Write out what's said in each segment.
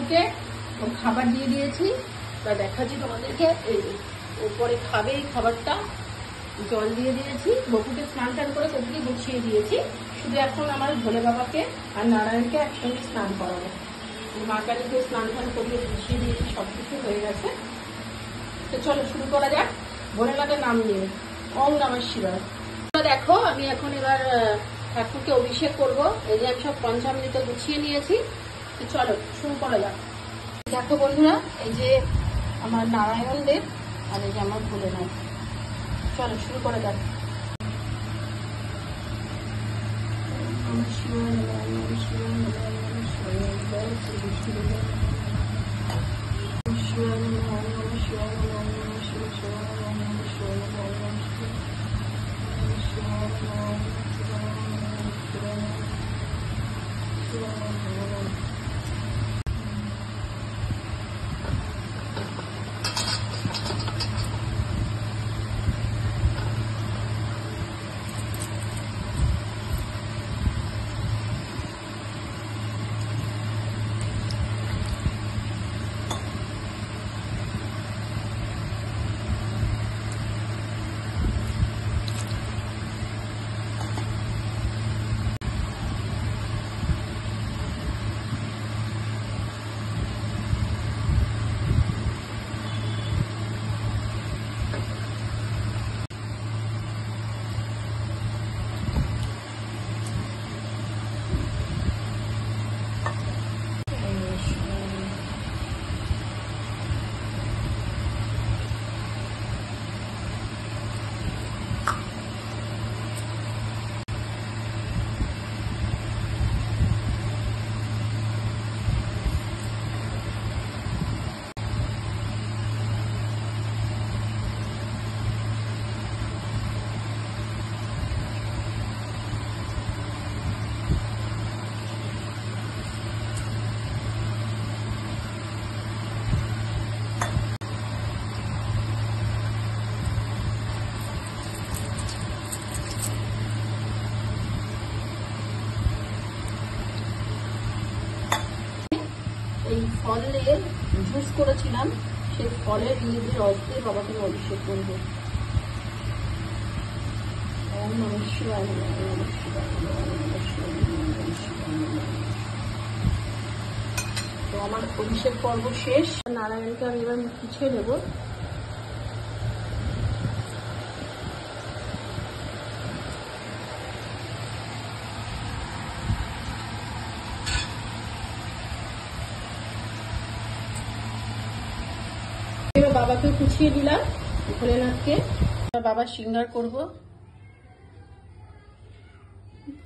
গপুকে খাবার দিয়ে দিয়েছি, দেখাচ্ছি তোমাদেরকে। এই উপরে খাবে এই খাবারটা, জল দিয়ে দিয়েছি, গপুকে স্নান টান করে গপুকে গুছিয়ে দিয়েছি। শুধু এখন আমার ভোলে বাবাকে আর নারায়ণকে একসঙ্গে স্নান করাবো। মা কালীকে স্নান টান করিয়ে গুছিয়ে দিয়েছি, সবকিছু হয়ে গেছে। তো চলো শুরু করা যাক ভোলেনাথের নাম নিয়ে। ওম নমঃ শিবায়। দেখো আমি এখন এবার ঠাকুরকে অভিষেক করব। এই যে আমি সব পঞ্চামৃত গুছিয়ে নিয়েছি। তো চলো শুরু করা যাক। দেখো বন্ধুরা, এই যে আমার নারায়ণ দেব আর এই যে আমার ভোলেনাথ। চলো শুরু করা যাক। এই ফলের জুস করেছিলাম, সেই ফলের বীজের রস দিয়ে বাবাকে অভিষেক করবো। ওম নমঃ শিবায়, ওম নমঃ শিবায়, ওম নমঃ শিবায়, ওম নমঃ শিবায়। তো আমার অভিষেক পর্ব শেষ। নারায়ণকে আমি এবার মুছে নেবো। বাবাকে কুচিয়ে দিলাম, ভোলেনাথকে। বাবা সিঙ্গার করবো।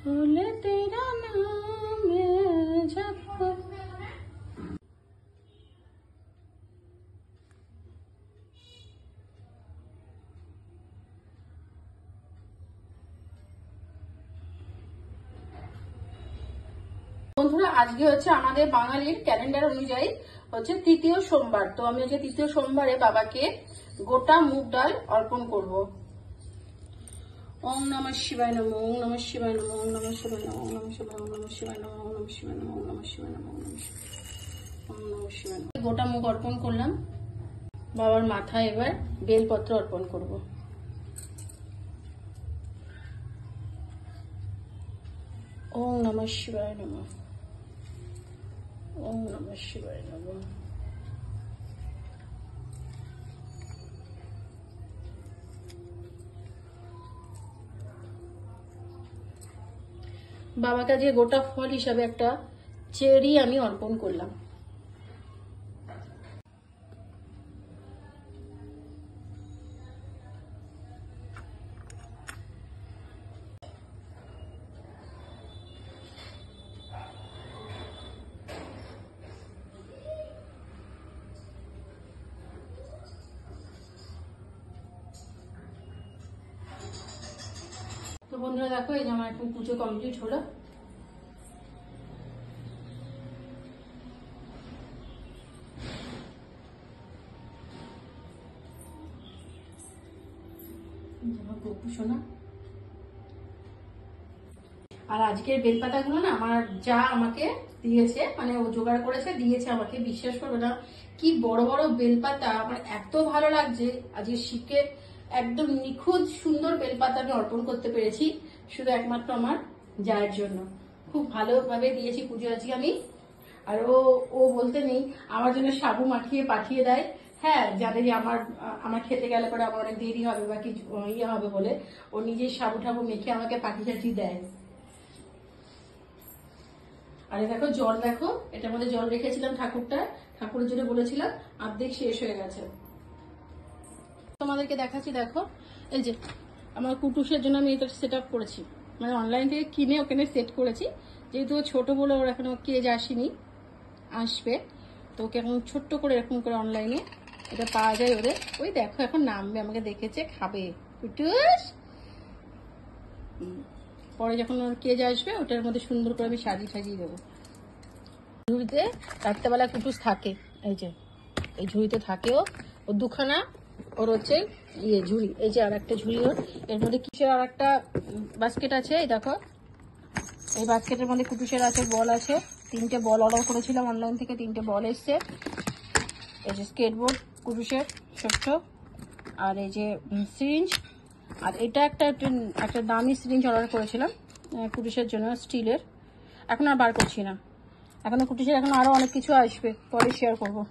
ভোলে তেরা নাম জপ। বন্ধুরা, আজকে হচ্ছে আমাদের বাঙালির ক্যালেন্ডার অনুযায়ী হচ্ছে তৃতীয় সোমবার। তো আমি হচ্ছে তৃতীয় সোমবারে বাবাকে গোটা মুগ ডাল অর্পণ করব। ওম নমঃ শিবায় নমঃ, ওম নমঃ শিবায় নমঃ, ওম নমঃ শিবায় নমঃ, ওম নমঃ শিবায়, ওম নমঃ শিবায় নমঃ, ওম নমঃ শিবায় নমঃ, ওম নমঃ শিবায় নমঃ, ওম নমঃ শিবায়, ওম নমঃ শিবায় নমঃ। গোটা মুগ অর্পণ করলাম। বাবার মাথায় এবার বেলপত্র অর্পণ করব। ওম নমঃ শিবায় নমঃ, ওম নমঃ শিবায় নমঃ। বাবার কাছে গোটা ফল হিসাবে একটা চেরি আমি অর্পণ করলাম। তো বন্ধুরা দেখো, এই যে আমার এখন পুজো কমপ্লিট হলো। আর আজকের বেলপাতাগুলো না আমার যা আমাকে দিয়েছে, মানে ও জোগাড় করেছে দিয়েছে আমাকে, বিশ্বাস করবে না কি বড় বড় বেলপাতা, আমার এত ভালো লাগছে। আজকে শিখে একদম নিখুঁত সুন্দর বেলপাতা আমি অর্পণ করতে পেরেছি, শুধু একমাত্র আমার জায়ের জন্য। খুব ভালোভাবে দিয়েছি পুজো আজকে আমি। আর ও বলতে নেই, আমার জন্য সাবু মাখিয়ে পাঠিয়ে দেয়। হ্যাঁ, জানে যে আমার খেতে গেলে পরে আমার অনেক দেরি হবে বা কিছু ইয়ে হবে বলে ও নিজেই সাবু ঠাবু মেখে আমাকে পাঠিয়ে টাঠিয়ে দেয়। আরে দেখো জল, দেখো এটার মধ্যে জল রেখেছিলাম ঠাকুরের জন্য বলেছিলাম, অর্ধেক শেষ হয়ে গেছে। তোমাদেরকে দেখাচ্ছি, দেখো এই যে আমার কুটুসের জন্য আমি এটা সেট আপ করেছি, মানে অনলাইন থেকে কিনে ওখানে সেট করেছি। যেহেতু ও ছোট বলে ওর এখনো কেজ আসেনি, আসবে, তো ওকে এখন ছোট্ট করে এরকম করে অনলাইনে এটা পাওয়া যায় ওদের। ওই দেখো এখন নামবে, আমাকে দেখেছে, খাবে কুটুস। পরে যখন ওর কেজ আসবে ওটার মধ্যে সুন্দর করে আমি সাজিয়ে দেবো। ঝুড়িতে রাত্রেবেলা কুটুস থাকে, এই যে এই ঝুড়িতে থাকে ও দুখানা, ওর হচ্ছে ইয়ে ঝুড়ি, এই যে আর একটা ঝুড়ি ওর, এর মধ্যে কিসের আর একটা বাস্কেট আছে, এই দেখো এই বাস্কেটের মধ্যে কুটুসের আছে, বল আছে, 3টে বল অর্ডার করেছিলাম অনলাইন থেকে, 3টে বল এসছে। এই যে স্কেটবোর্ড কুটুসের ছোট্ট, আর এই যে সিরিঞ্জ, আর এটা একটা দামি সিরিঞ্জ অর্ডার করেছিলাম কুটুসের জন্য, স্টিলের। এখন আর বার করছি না, এখনো কুটুসের এখন আরো অনেক কিছু আসবে, পরে শেয়ার করবো।